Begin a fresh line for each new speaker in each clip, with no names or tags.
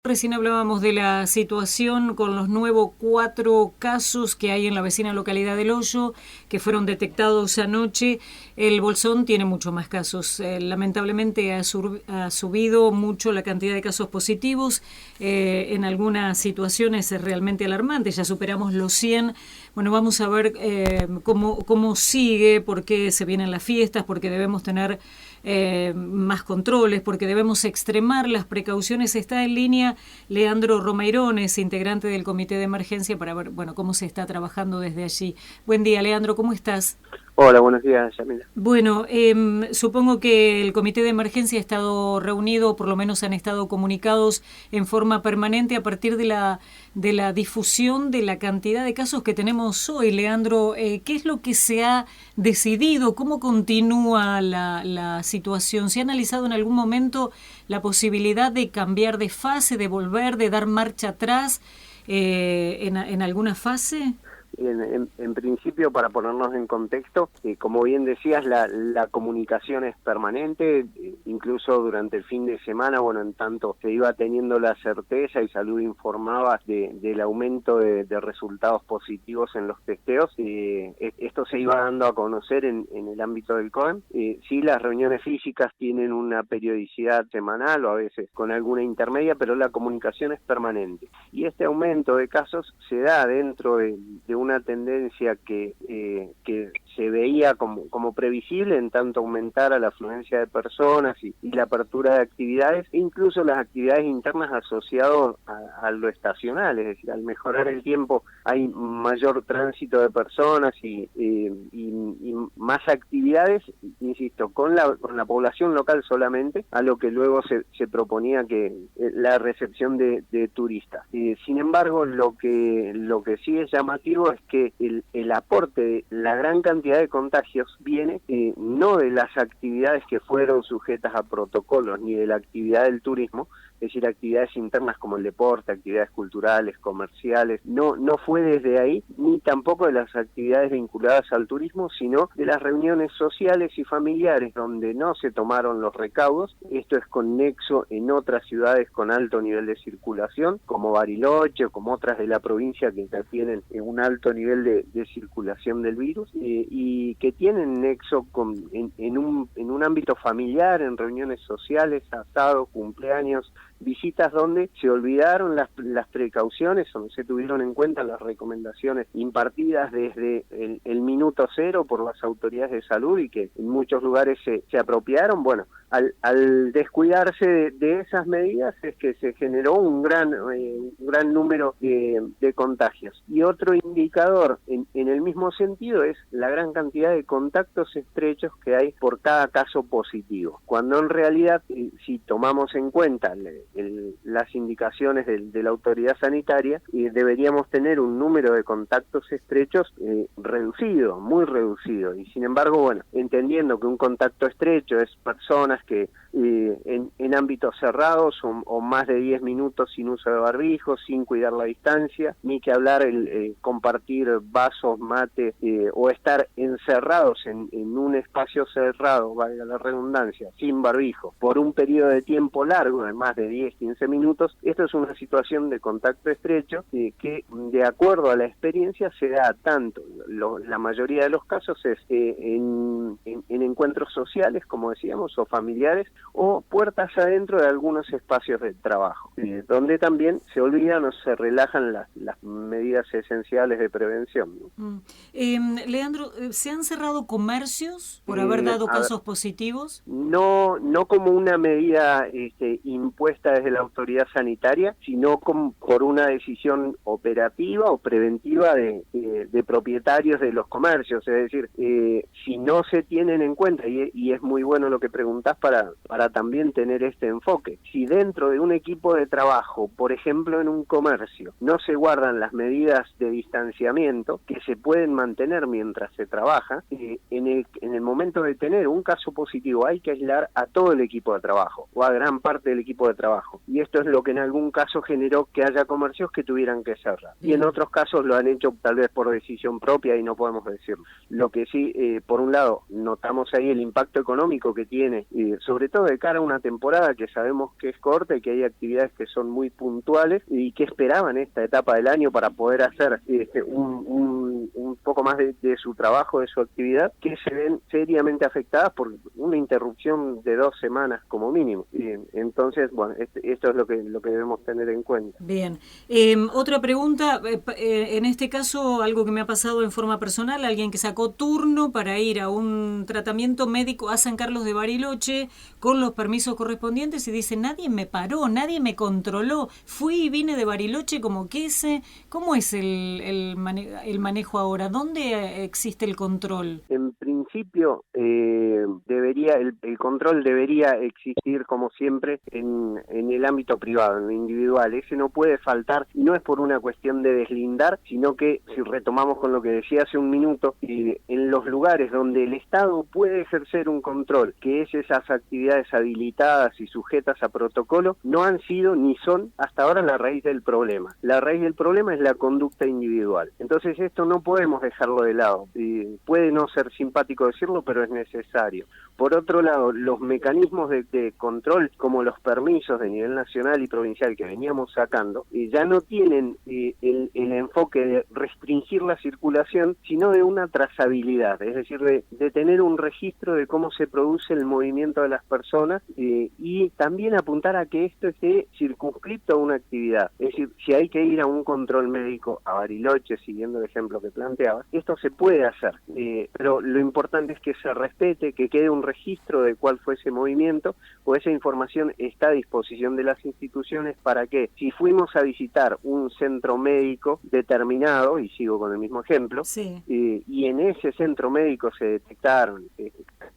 Recién hablábamos de la situación con los nuevos 4 casos que hay en la vecina localidad del Hoyo, que fueron detectados anoche. El Bolsón tiene mucho más casos. Lamentablemente ha subido mucho la cantidad de casos positivos. En algunas situaciones es realmente alarmante. Ya superamos los 100. Bueno, vamos a ver cómo sigue, por qué se vienen las fiestas, porque debemos tener más controles, porque debemos extremar las precauciones. Está en línea Leandro Romairones, integrante del Comité de Emergencia, para ver cómo se está trabajando desde allí. Buen día, Leandro, ¿cómo estás?
Hola, buenos días, Yamila.
Bueno, supongo que el Comité de Emergencia ha estado reunido, o por lo menos han estado comunicados en forma permanente a partir de la difusión de la cantidad de casos que tenemos hoy. Leandro, ¿qué es lo que se ha decidido? ¿Cómo continúa la situación? ¿Se ha analizado en algún momento la posibilidad de cambiar de fase, de volver, de dar marcha atrás en alguna fase?
En principio, para ponernos en contexto, como bien decías, la comunicación es permanente, incluso durante el fin de semana, en tanto se iba teniendo la certeza y Salud informaba del aumento de resultados positivos en los testeos, esto se iba dando a conocer en el ámbito del COEM. Sí, las reuniones físicas tienen una periodicidad semanal o a veces con alguna intermedia, pero la comunicación es permanente. Y este aumento de casos se da dentro de una tendencia que se veía como previsible, en tanto aumentara la afluencia de personas y la apertura de actividades, e incluso las actividades internas asociadas a lo estacional, es decir, al mejorar el tiempo hay mayor tránsito de personas y más actividades, insisto, con la población local solamente, a lo que luego se proponía que la recepción de turistas. Sin embargo, lo que sí es llamativo es que el aporte de la gran cantidad de contagios viene no de las actividades que fueron sujetas a protocolos, ni de la actividad del turismo, es decir, actividades internas como el deporte, actividades culturales, comerciales, no fue desde ahí, ni tampoco de las actividades vinculadas al turismo, sino de las reuniones sociales y familiares donde no se tomaron los recaudos. Esto es con nexo en otras ciudades con alto nivel de circulación, como Bariloche o como otras de la provincia que ya tienen un alto nivel de circulación del virus, y que tienen nexo en un ámbito familiar, en reuniones sociales, asados, cumpleaños, visitas donde se olvidaron las precauciones o no se tuvieron en cuenta las recomendaciones impartidas desde el minuto cero por las autoridades de salud y que en muchos lugares se apropiaron. Al descuidarse de esas medidas es que se generó un gran número de contagios. Y otro indicador en el mismo sentido es la gran cantidad de contactos estrechos que hay por cada caso positivo, cuando en realidad, si tomamos en cuenta las indicaciones de la autoridad sanitaria, deberíamos tener un número de contactos estrechos reducido, muy reducido, y sin embargo, entendiendo que un contacto estrecho es personas que en ámbitos cerrados o más de 10 minutos sin uso de barbijo, sin cuidar la distancia, ni que hablar compartir vasos, mate, o estar encerrados en un espacio cerrado, valga la redundancia, sin barbijo, por un periodo de tiempo largo de más de 10-15 minutos, esto es una situación de contacto estrecho que de acuerdo a la experiencia se da tanto, la mayoría de los casos es en encuentros sociales, como decíamos, o familiares, o puertas adentro de algunos espacios de trabajo, donde también se olvidan o se relajan las medidas esenciales de prevención, ¿no?
Leandro, ¿se han cerrado comercios por haber dado
A ver,
casos positivos?
no como una medida impuesta desde la autoridad sanitaria, sino por una decisión operativa o preventiva de propietarios de los comercios. Es decir, si no se tienen en cuenta, y es muy bueno lo que preguntás para también tener este enfoque, si dentro de un equipo de trabajo, por ejemplo en un comercio, no se guardan las medidas de distanciamiento que se pueden mantener mientras se trabaja, en el momento de tener un caso positivo hay que aislar a todo el equipo de trabajo o a gran parte del equipo de trabajo, y esto es lo que en algún caso generó que haya comercios que tuvieran que cerrar, y en otros casos lo han hecho tal vez por decisión propia y no podemos decirlo. Lo que sí, por un lado, notamos ahí el impacto económico que tiene sobre todo de cara a una temporada que sabemos que es corta y que hay actividades que son muy puntuales y que esperaban esta etapa del año para poder hacer un poco más de su trabajo, de su actividad, que se ven seriamente afectadas por una interrupción de 2 semanas como mínimo. Y entonces, bueno, esto es lo que debemos tener en cuenta.
Bien. Otra pregunta, en este caso, algo que me ha pasado en forma personal, alguien que sacó turno para ir a un tratamiento médico a San Carlos de Bariloche con los permisos correspondientes y dice, nadie me paró, nadie me controló, fui y vine de Bariloche como quise. ¿Cómo es el manejo ahora? ¿Dónde existe el control?
En principio, el control debería existir como siempre en el ámbito privado, en lo individual. Ese no puede faltar, y no es por una cuestión de deslindar, sino que, si retomamos con lo que decía hace un minuto, en los lugares donde el Estado puede ejercer un control, que es esas actividades habilitadas y sujetas a protocolo, no han sido ni son hasta ahora la raíz del problema. La raíz del problema es la conducta individual. Entonces esto no podemos dejarlo de lado. Puede no ser simpático decirlo, pero es necesario. Por otro lado, los mecanismos de control, como los permisos de nivel nacional y provincial que veníamos sacando, ya no tienen el enfoque de restringir la circulación, sino de una trazabilidad, es decir, de tener un registro de cómo se produce el movimiento de las personas y también apuntar a que esto esté circunscripto a una actividad. Es decir, si hay que ir a un control médico a Bariloche, siguiendo el ejemplo que planteaba, esto se puede hacer, pero lo importante es que se respete, que quede un registro de cuál fue ese movimiento, o esa información está a disposición de las instituciones para que, si fuimos a visitar un centro médico determinado, y sigo con el mismo ejemplo,
sí,
y en ese centro médico se detectaron,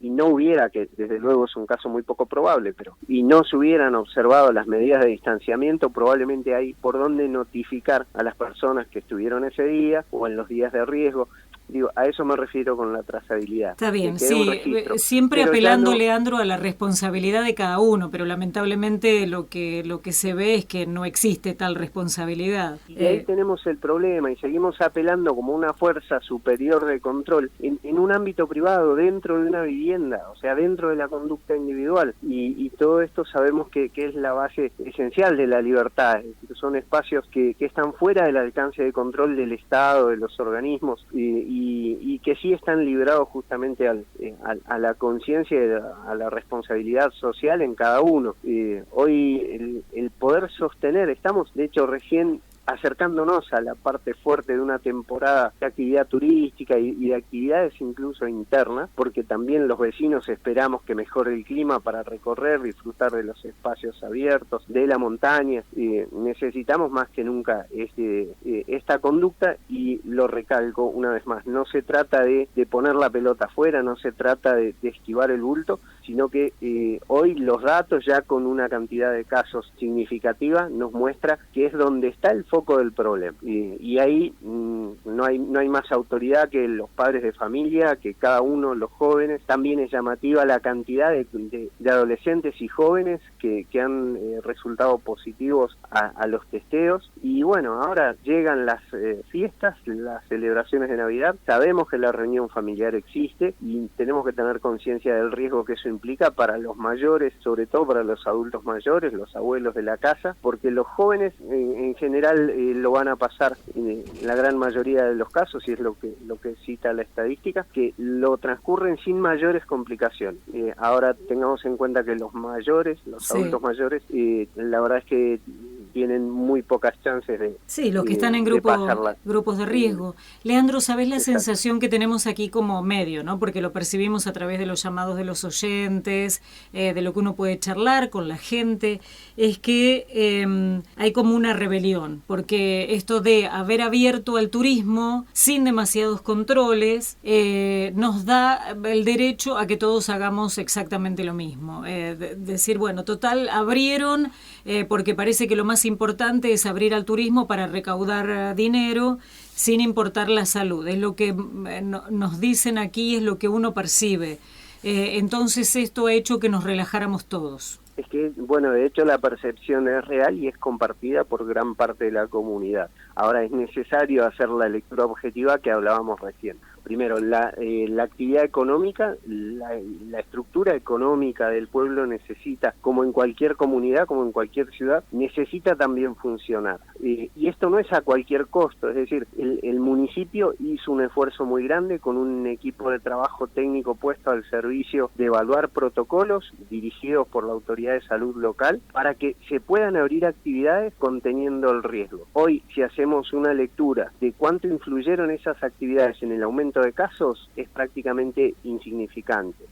y no hubiera, que desde luego es un caso muy poco probable, pero y no se hubieran observado las medidas de distanciamiento, probablemente hay por dónde notificar a las personas que estuvieron ese día o en los días de riesgo. Digo, a eso me refiero con la trazabilidad.
está bien, sí, siempre
pero
apelando,
no,
Leandro, a la responsabilidad de cada uno, pero lamentablemente lo que se ve es que no existe tal responsabilidad.
Y ahí tenemos el problema, y seguimos apelando como una fuerza superior de control en un ámbito privado, dentro de una vivienda, o sea, dentro de la conducta individual, y todo esto sabemos que es la base esencial de la libertad, es decir, son espacios que están fuera del alcance de control del Estado, de los organismos, y que sí están librados justamente a la conciencia y a la responsabilidad social en cada uno. Hoy el poder sostener, estamos de hecho recién acercándonos a la parte fuerte de una temporada de actividad turística y de actividades incluso internas, porque también los vecinos esperamos que mejore el clima para recorrer, disfrutar de los espacios abiertos, de la montaña. Necesitamos más que nunca esta conducta, y lo recalco una vez más, no se trata de poner la pelota afuera, no se trata de esquivar el bulto, sino que hoy los datos, ya con una cantidad de casos significativa, nos muestra que es donde está el foco del problema, y ahí no hay más autoridad que los padres de familia, que cada uno, los jóvenes. También es llamativa la cantidad de adolescentes y jóvenes que han resultado positivos a los testeos, y bueno, ahora llegan las fiestas, las celebraciones de Navidad. Sabemos que la reunión familiar existe y tenemos que tener conciencia del riesgo que eso implica para los mayores, sobre todo para los adultos mayores, los abuelos de la casa, porque los jóvenes en general lo van a pasar, en la gran mayoría de los casos, y es lo que cita la estadística, que lo transcurren sin mayores complicaciones. Ahora tengamos en cuenta que los mayores, los adultos mayores, la verdad es que tienen muy pocas chances de
sí, los que están en grupos de riesgo. Leandro, ¿sabés la sensación que tenemos aquí como medio, ¿no? Porque lo percibimos a través de los llamados de los oyentes, de lo que uno puede charlar con la gente, es que hay como una rebelión, porque esto de haber abierto al turismo sin demasiados controles nos da el derecho a que todos hagamos exactamente lo mismo. Decir, bueno, total, abrieron porque parece que lo más importante es abrir al turismo para recaudar dinero sin importar la salud. Es lo que nos dicen aquí, es lo que uno percibe. Entonces esto ha hecho que nos relajáramos todos.
Es que, bueno, de hecho la percepción es real y es compartida por gran parte de la comunidad. Ahora es necesario hacer la lectura objetiva que hablábamos recién. primero, la actividad económica, la estructura económica del pueblo necesita, como en cualquier comunidad, como en cualquier ciudad, necesita también funcionar. Y esto no es a cualquier costo, es decir, el municipio hizo un esfuerzo muy grande con un equipo de trabajo técnico puesto al servicio de evaluar protocolos dirigidos por la Autoridad de Salud local para que se puedan abrir actividades conteniendo el riesgo. Hoy, si hacemos una lectura de cuánto influyeron esas actividades en el aumento de casos, es prácticamente insignificante.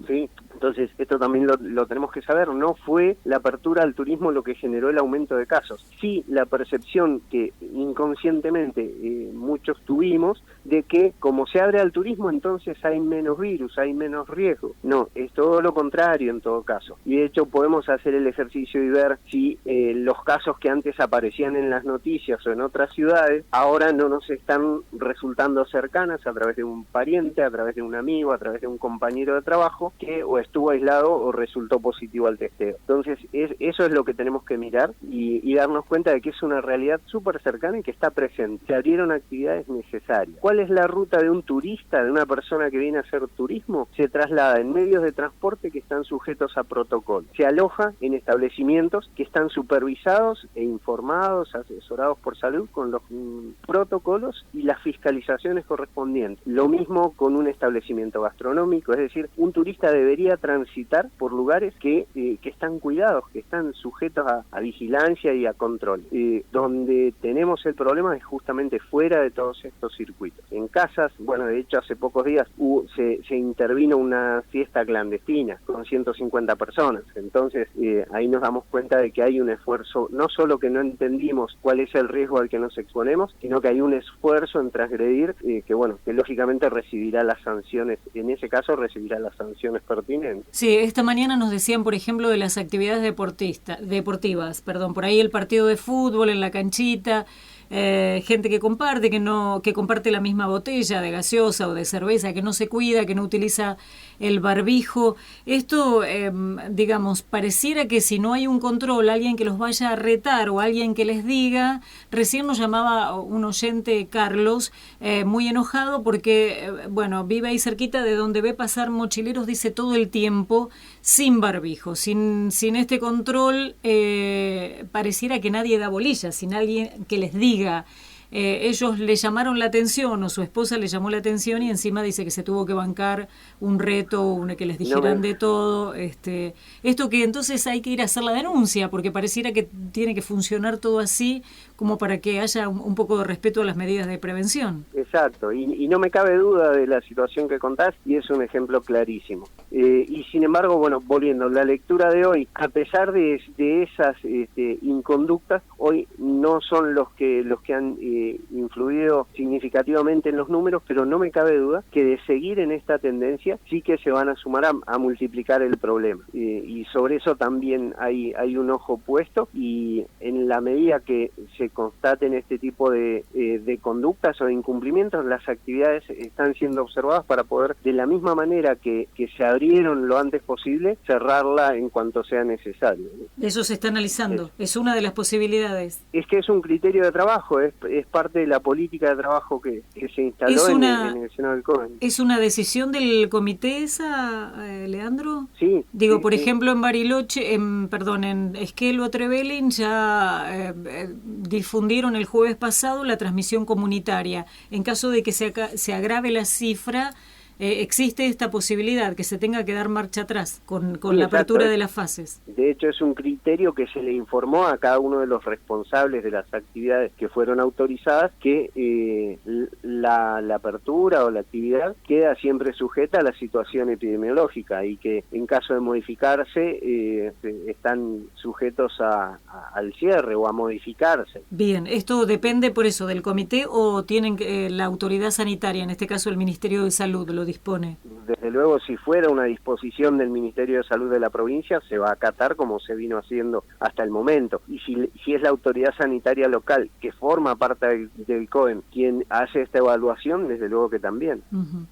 ¿Sí? Entonces, esto también lo tenemos que saber, no fue la apertura al turismo lo que generó el aumento de casos. Sí, la percepción que inconscientemente muchos tuvimos de que como se abre al turismo, entonces hay menos virus, hay menos riesgo. No, es todo lo contrario en todo caso. Y de hecho podemos hacer el ejercicio y ver si los casos que antes aparecían en las noticias o en otras ciudades, ahora no nos están resultando cercanas a través de un pariente, a través de un amigo, a través de un compañero de trabajo que o estuvo aislado o resultó positivo al testeo. Entonces eso es lo que tenemos que mirar y darnos cuenta de que es una realidad súper cercana y que está presente. Se abrieron actividades necesarias. ¿Cuál es la ruta de un turista, de una persona que viene a hacer turismo? Se traslada en medios de transporte que están sujetos a protocolo. Se aloja en establecimientos que están supervisados e informados, asesorados por salud con los protocolos y las fiscalizaciones correspondientes. Lo mismo con un establecimiento gastronómico, es decir, un turista debería transitar por lugares que están cuidados, que están sujetos a vigilancia y a control. Donde tenemos el problema es justamente fuera de todos estos circuitos. En casas, bueno, de hecho hace pocos días se intervino una fiesta clandestina con 150 personas. Entonces ahí nos damos cuenta de que hay un esfuerzo, no solo que no entendimos cuál es el riesgo al que nos exponemos, sino que hay un esfuerzo en transgredir que lógicamente recibirá las sanciones, en ese caso recibirá las sanciones pertinentes.
Sí, esta mañana nos decían, por ejemplo, de las actividades deportivas, por ahí el partido de fútbol en la canchita, gente que comparte la misma botella de gaseosa o de cerveza, que no se cuida, que no utiliza el barbijo. Esto, digamos, pareciera que si no hay un control, alguien que los vaya a retar o alguien que les diga, recién nos llamaba un oyente, Carlos, muy enojado porque, vive ahí cerquita de donde ve pasar mochileros, dice, todo el tiempo, sin barbijo, sin este control, pareciera que nadie da bolilla, sin alguien que les diga. Ellos le llamaron la atención o su esposa le llamó la atención y encima dice que se tuvo que bancar un reto, que les dijeran de todo. Esto que entonces hay que ir a hacer la denuncia porque pareciera que tiene que funcionar todo así como para que haya un poco de respeto a las medidas de prevención.
Exacto, y no me cabe duda de la situación que contás y es un ejemplo clarísimo. Y sin embargo, volviendo, la lectura de hoy, a pesar de esas inconductas, hoy no son los que han influido significativamente en los números, pero no me cabe duda que de seguir en esta tendencia sí que se van a sumar a multiplicar el problema. Y sobre eso también hay un ojo puesto y en la medida que se constaten este tipo de conductas o de incumplimientos, las actividades están siendo observadas para poder, de la misma manera que se abrieron lo antes posible, cerrarla en cuanto sea necesario.
Eso se está analizando, es una de las posibilidades.
Es que es un criterio de trabajo, es parte de la política de trabajo que se instaló en el Senado del COE.
¿Es una decisión del comité esa, Leandro?
Sí.
Digo,
sí,
por
sí.
ejemplo, en Bariloche, en Esquel o Trevelin ya difundieron el jueves pasado la transmisión comunitaria. En caso de que se agrave la cifra, existe esta posibilidad que se tenga que dar marcha atrás con la apertura de las fases.
De hecho, es un criterio que se le informó a cada uno de los responsables de las actividades que fueron autorizadas, que la apertura o la actividad queda siempre sujeta a la situación epidemiológica y que en caso de modificarse están sujetos al cierre o a modificarse.
Bien, ¿esto depende por eso del comité o tienen la autoridad sanitaria, en este caso el Ministerio de Salud, lo dispone?
Desde desde luego, si fuera una disposición del Ministerio de Salud de la provincia, se va a acatar como se vino haciendo hasta el momento. Y si es la autoridad sanitaria local, que forma parte del COEM, quien hace esta evaluación, desde luego que también.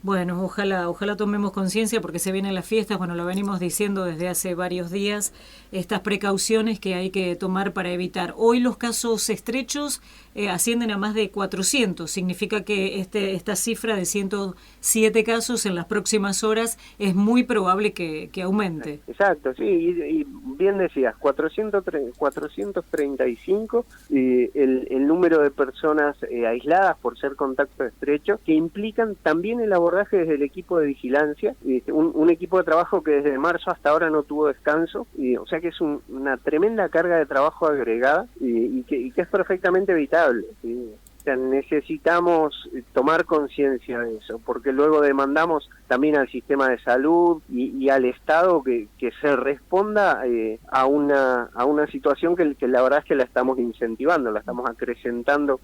Bueno, ojalá tomemos conciencia, porque se vienen las fiestas, bueno, lo venimos diciendo desde hace varios días, estas precauciones que hay que tomar para evitar. Hoy los casos estrechos ascienden a más de 400, significa que esta cifra de 107 casos en las próximas horas es muy probable que aumente.
Exacto, sí, y bien decías, 435, el número de personas aisladas por ser contacto estrecho, que implican también el abordaje desde el equipo de vigilancia, un equipo de trabajo que desde marzo hasta ahora no tuvo descanso, o sea que es una tremenda carga de trabajo agregada y que es perfectamente evitable, ¿sí? O sea, necesitamos tomar conciencia de eso, porque luego demandamos también al sistema de salud y al Estado que se responda a una situación que la verdad es que la estamos incentivando, la estamos acrecentando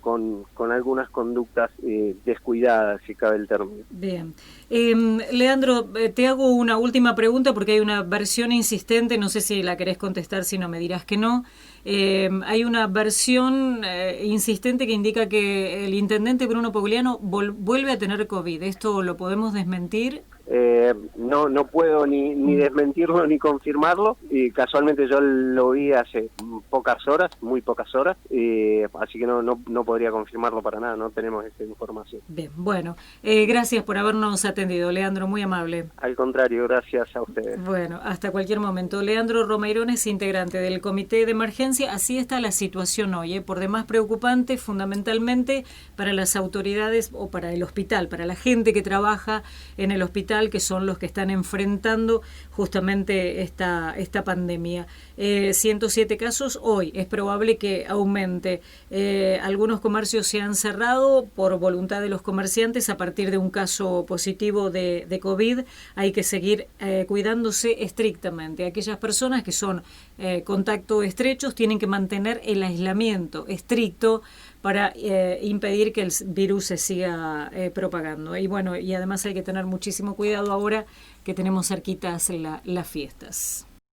con algunas conductas descuidadas, si cabe el término.
Bien. Leandro, te hago una última pregunta porque hay una versión insistente, no sé si la querés contestar, si no me dirás que no. Hay una versión insistente que indica que el intendente Bruno Pogliano vuelve a tener COVID. ¿Esto lo podemos desmentir?
No puedo ni desmentirlo ni confirmarlo. Casualmente yo lo vi hace muy pocas horas, así que no podría confirmarlo para nada, no tenemos esa información.
Bien, bueno, gracias por habernos atendido, Leandro, muy amable.
Al contrario, gracias a ustedes.
Bueno, hasta cualquier momento. Leandro Romairón es integrante del Comité de Emergencia. Así está la situación hoy, por demás preocupante, fundamentalmente para las autoridades o para el hospital, para la gente que trabaja en el hospital, que son los que están enfrentando justamente esta pandemia. 107 casos hoy, es probable que aumente. Algunos comercios se han cerrado por voluntad de los comerciantes a partir de un caso positivo de COVID. Hay que seguir cuidándose estrictamente. Aquellas personas que son contacto estrechos tienen que mantener el aislamiento estricto para impedir que el virus se siga propagando. Y bueno, y además hay que tener muchísimo cuidado ahora que tenemos cerquitas las fiestas.